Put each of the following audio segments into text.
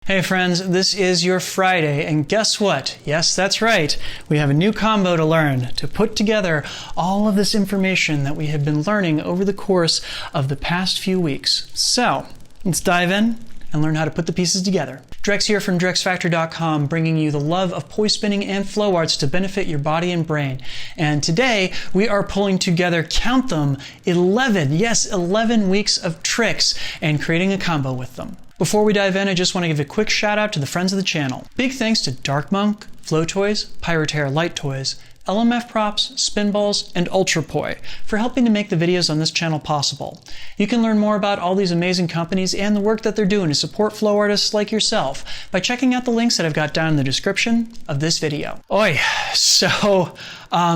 Hey friends, this is your Friday, and guess what? Yes, that's right. We have a new combo to learn to put together all of this information that we have been learning over the course of the past few weeks. So, let's dive in and learn how to put the pieces together. Drex here from DrexFactor.com, bringing you the love of poi spinning and flow arts to benefit your body and brain. And today, we are pulling together, count them, 11 weeks of tricks and creating a combo with them. Before we dive in, I just want to give a quick shout out to the friends of the channel. Big thanks to Dark Monk, Flow Toys, Pyroterra Light Toys, LMF Props, Spinballs, and Ultrapoi for helping to make the videos on this channel possible. You can learn more about all these amazing companies and the work that they're doing to support flow artists like yourself by checking out the links that I've got down in the description of this video. Oi, so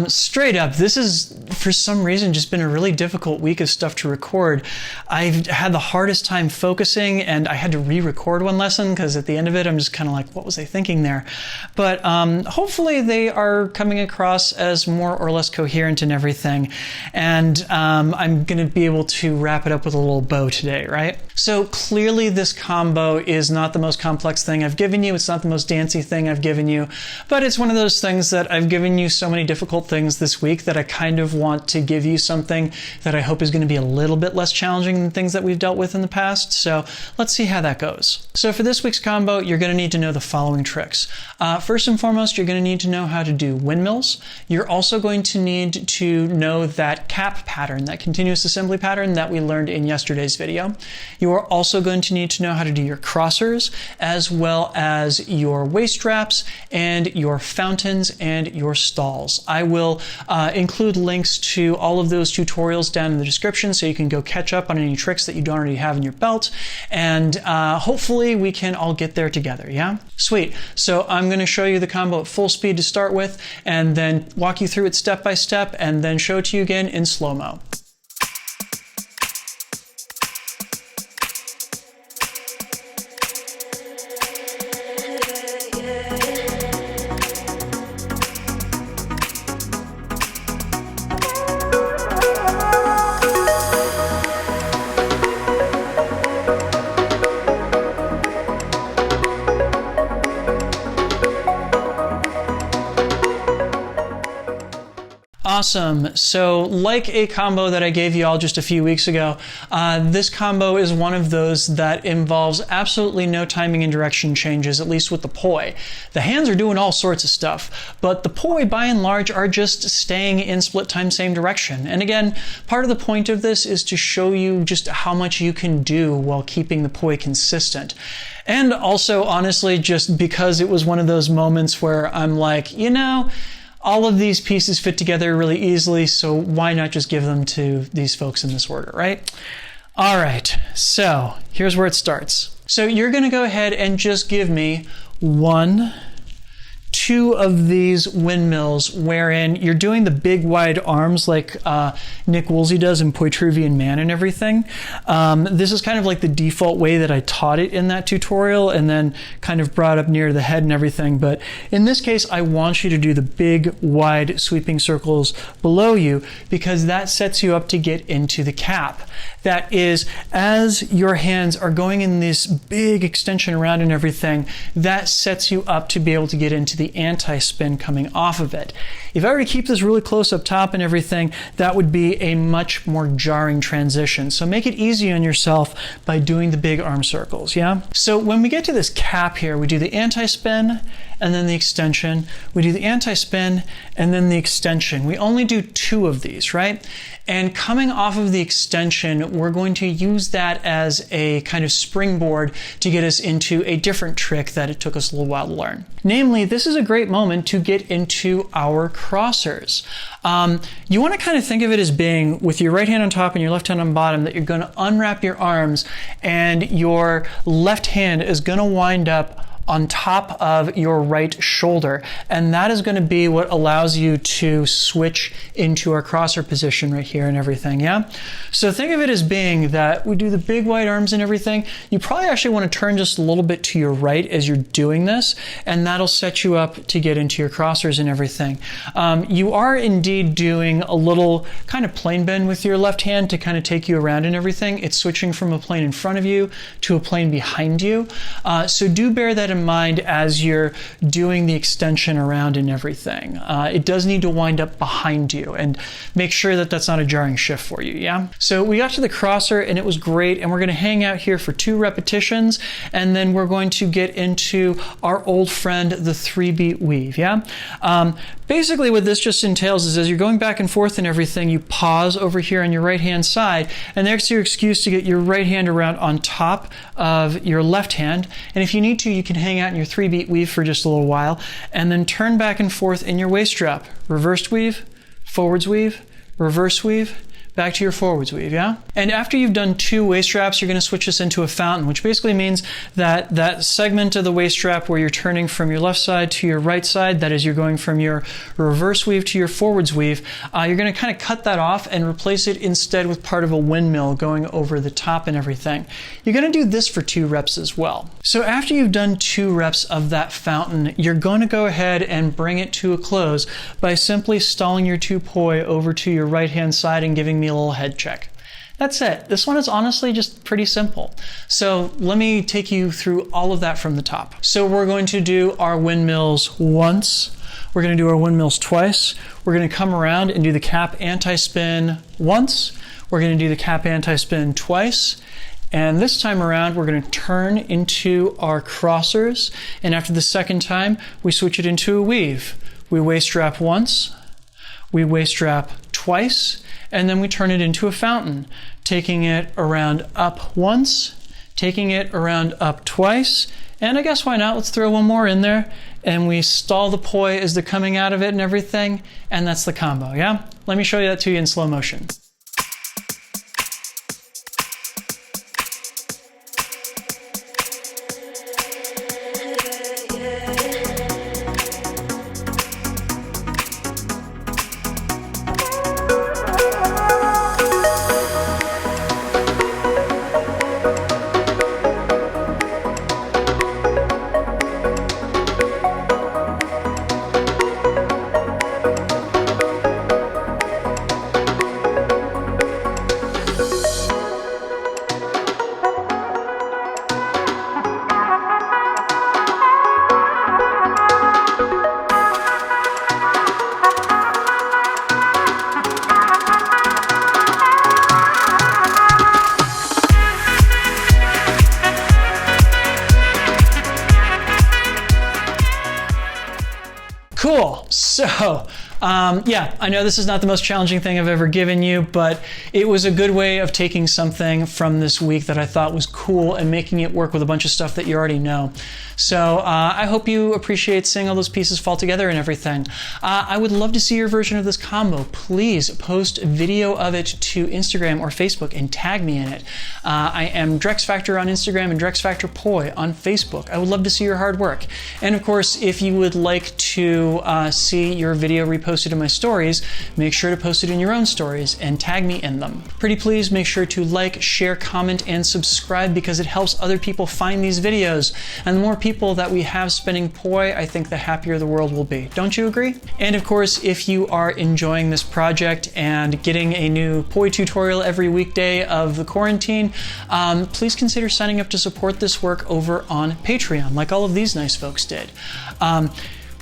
straight up, this has for some reason just been a really difficult week of stuff to record. I've had the hardest time focusing, and I had to re-record one lesson because at the end of it I'm just kind of like, what was I thinking there? But hopefully they are coming across as more or less coherent and everything, and I'm gonna be able to wrap it up with a little bow today, right? So clearly this combo is not the most complex thing I've given you, it's not the most dancey thing I've given you, but it's one of those things that I've given you so many difficult things this week that I kind of want to give you something that I hope is going to be a little bit less challenging than things that we've dealt with in the past. So let's see how that goes. So for this week's combo, you're going to need to know the following tricks. First and foremost, you're going to need to know how to do windmills. You're also going to need to know that cap pattern, that continuous assembly pattern that we learned in yesterday's video. You are also going to need to know how to do your crossers, as well as your waist straps and your fountains and your stalls. I will include links to all of those tutorials down in the description so you can go catch up on any tricks that you don't already have in your belt, and hopefully we can all get there together, yeah? Sweet. So I'm going to show you the combo at full speed to start with, and then walk you through it step by step, and then show it to you again in slow-mo. Awesome. So like a combo that I gave you all just a few weeks ago, this combo is one of those that involves absolutely no timing and direction changes, at least with the poi. The hands are doing all sorts of stuff, but the poi by and large are just staying in split time, same direction. And again, part of the point of this is to show you just how much you can do while keeping the poi consistent. And also, honestly, just because it was one of those moments where I'm like, you know, all of these pieces fit together really easily, so why not just give them to these folks in this order, right? All right, so here's where it starts. So you're gonna go ahead and just give me 2 of these windmills wherein you're doing the big wide arms like Nick Woolsey does in Poitruvian Man and everything. This is kind of like the default way that I taught it in that tutorial and then kind of brought up near the head and everything. But in this case, I want you to do the big wide sweeping circles below you because that sets you up to get into the cap. That is, as your hands are going in this big extension around and everything, that sets you up to be able to get into the anti-spin coming off of it. If I were to keep this really close up top and everything, that would be a much more jarring transition. So make it easy on yourself by doing the big arm circles, yeah? So when we get to this cap here, we do the anti-spin and then the extension. We do the anti-spin and then the extension. We only do 2 of these, right? And coming off of the extension, we're going to use that as a kind of springboard to get us into a different trick that it took us a little while to learn. Namely, this is a great moment to get into our crossers. You want to kind of think of it as being with your right hand on top and your left hand on bottom, that you're going to unwrap your arms and your left hand is going to wind up on top of your right shoulder. And that is going to be what allows you to switch into our crosser position right here and everything, yeah? So think of it as being that we do the big wide arms and everything. You probably actually want to turn just a little bit to your right as you're doing this, and that'll set you up to get into your crossers and everything. You are indeed doing a little kind of plane bend with your left hand to kind of take you around and everything. It's switching from a plane in front of you to a plane behind you. So do bear that in mind as you're doing the extension around and everything. It does need to wind up behind you, and make sure that that's not a jarring shift for you, yeah? So we got to the crosser and it was great, and we're gonna hang out here for 2 repetitions, and then we're going to get into our old friend, the 3-beat weave, yeah? Basically what this just entails is as you're going back and forth and everything, you pause over here on your right hand side, and there's your excuse to get your right hand around on top of your left hand. And if you need to, you can hang out in your 3-beat weave for just a little while, and then turn back and forth in your waist drop. Reversed weave, forwards weave, reverse weave, back to your forwards weave, yeah? And after you've done 2 waist straps, you're gonna switch this into a fountain, which basically means that that segment of the waist strap where you're turning from your left side to your right side, that is, you're going from your reverse weave to your forwards weave, you're gonna kind of cut that off and replace it instead with part of a windmill going over the top and everything. You're gonna do this for 2 reps as well. So after you've done 2 reps of that fountain, you're gonna go ahead and bring it to a close by simply stalling your 2 poi over to your right hand side and giving me a little head check. That's it. This one is honestly just pretty simple. So let me take you through all of that from the top. So we're going to do our windmills once. We're going to do our windmills twice. We're going to come around and do the cap anti-spin once. We're going to do the cap anti-spin twice. And this time around, we're going to turn into our crossers. And after the second time, we switch it into a weave. We waist strap once. We waist strap twice. And then we turn it into a fountain, taking it around up once, taking it around up twice, and I guess why not? Let's throw one more in there, and we stall the poi as they're coming out of it and everything, and that's the combo, yeah? Let me show you that to you in slow motion. Cool. So, yeah, I know this is not the most challenging thing I've ever given you, but it was a good way of taking something from this week that I thought was cool and making it work with a bunch of stuff that you already know. So I hope you appreciate seeing all those pieces fall together and everything. I would love to see your version of this combo. Please post a video of it to Instagram or Facebook and tag me in it. I am DrexFactor on Instagram and DrexFactorPoi on Facebook. I would love to see your hard work. And of course, if you would like to see your video reposted in my stories, make sure to post it in your own stories and tag me in them. Pretty please make sure to like, share, comment, and subscribe because it helps other people find these videos. And the more people that we have spinning poi, I think the happier the world will be. Don't you agree? And of course, if you are enjoying this project and getting a new poi tutorial every weekday of the quarantine, please consider signing up to support this work over on Patreon, like all of these nice folks did.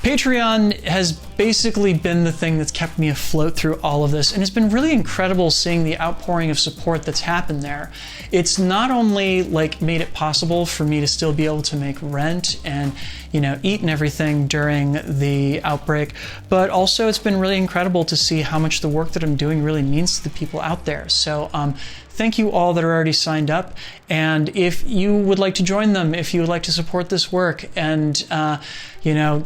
Patreon has basically been the thing that's kept me afloat through all of this, and it's been really incredible seeing the outpouring of support that's happened there. It's not only like made it possible for me to still be able to make rent and, you know, eat and everything during the outbreak, but also it's been really incredible to see how much the work that I'm doing really means to the people out there. So thank you all that are already signed up. And if you would like to join them, if you would like to support this work and,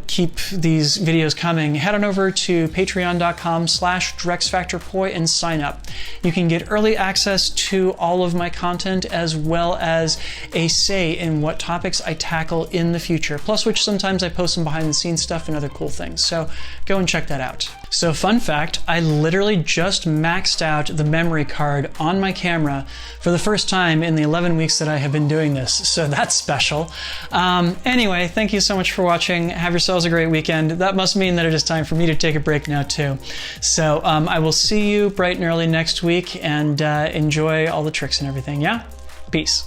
keep these videos coming, head on over to patreon.com/DrexFactorPoi and sign up. You can get early access to all of my content as well as a say in what topics I tackle in the future, plus which sometimes I post some behind the scenes stuff and other cool things. So go and check that out. So fun fact, I literally just maxed out the memory card on my camera for the first time in the 11 weeks that I have been doing this. So that's special. Anyway, thank you so much for watching. Have yourselves a great weekend. That must mean that it is time for me to take a break now too. So I will see you bright and early next week, and enjoy all the tricks and everything. Yeah? Peace.